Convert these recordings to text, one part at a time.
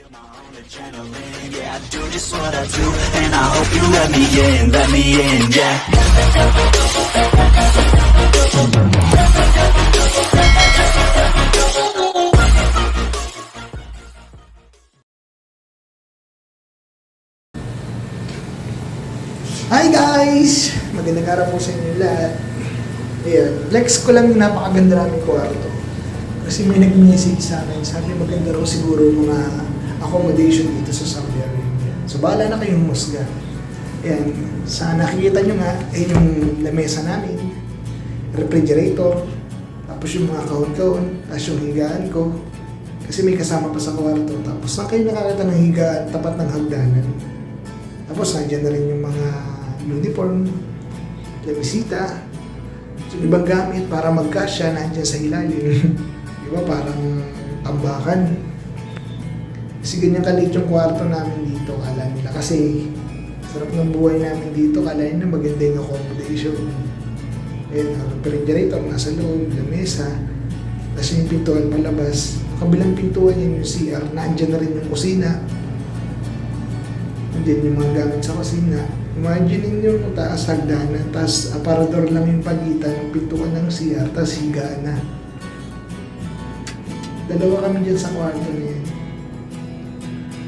Adrenaline, yeah, I do just what I do, and I hope you let me in, yeah. Hi guys! Magandang araw po sa inyo lahat. Ayan, flex ko lang yung napakaganda namin kwarto. Kasi may nag-message sa akin, sabi maganda raw siguro mga accommodation dito sa Saudi Arabia. So bahala na kayong musga. Ayan, sa nakikita nyo nga, ay yung lamesa namin, refrigerator, tapos yung mga kahon-kahon, tapos yung higaan ko. Kasi may kasama pa sa kwarto. Tapos saan kayo nakakita ng higaan tapat ng hagdanan? Tapos nandiyan na rin yung mga uniform, labisita, yung ibang gamit para magkasya nandiyan sa ilalim. Diba parang tambakan. Kasi ganyan kalit yung kwarto namin dito, kala nila. Kasi sarap ng buhay namin dito, kala nila maganda yung accommodation. Ayan, refrigerator nasa loob, lamesa, tapos yung pintuan palabas. Kabilang pintuan yun yung CR, nandiyan na rin yung kusina. Nandiyan yung mga gamit sa kusina. Imagine ninyo kung taas hagdanan, tapos aparador lang yung pagitan ng pintuan ng CR, tapos higaan na. Dalawa kami dyan sa kwarto na yan.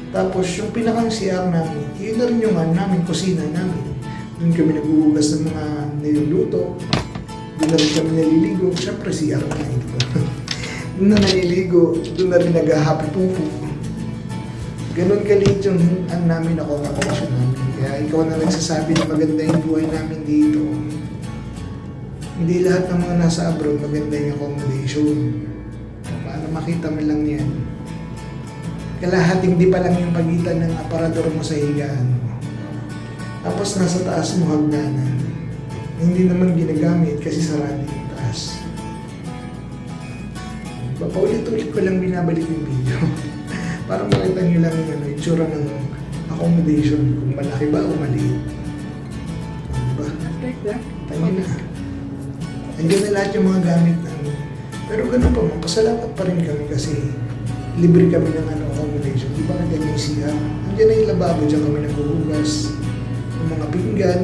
Tapos yung pinakang CR namin, yun na rin yung namin, kusina namin. Doon kami naghuhugas ng mga niluluto. Doon na rin kami naliligo. Siyempre CR na ito. Doon na naliligo. Doon na rin nag-happy pupo. Ganon kalit yung namin accommodation namin. Kaya ikaw na nagsasabi na maganda yung buhay namin dito. Hindi lahat ng mga nasa abroad maganda yung accommodation. Para makita mo lang yan. Kalahating di pa lang yung pagitan ng aparador mo sa higaan mo. Tapos nasa taas mo hagdanan. Hindi naman ginagamit kasi sarado yung taas. Paulit-ulit ko lang binabalik yung video. Para makita nyo lang yung itsura ng accommodation, kung malaki ba o maliit. Diba? Tanya na. Andiyan na lahat yung mga gamit namin. Pero ganun pa, magpasalamat pa rin kami kasi libre kami ng accommodation. Di ba nandiyan yung CR? Andiyan na yung lababo, dyan kami naghuhugas. Yung mga pinggan,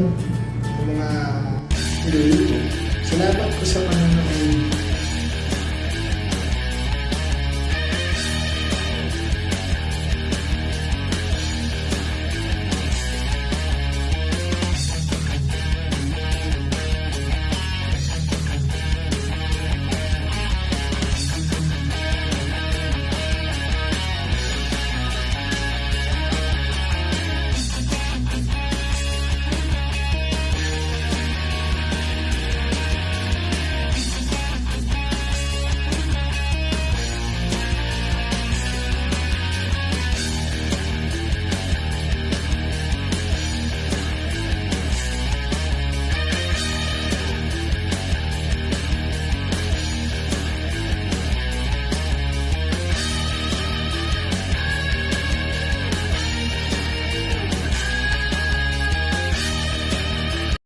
yung mga niluluto. Salamat po sa panonood.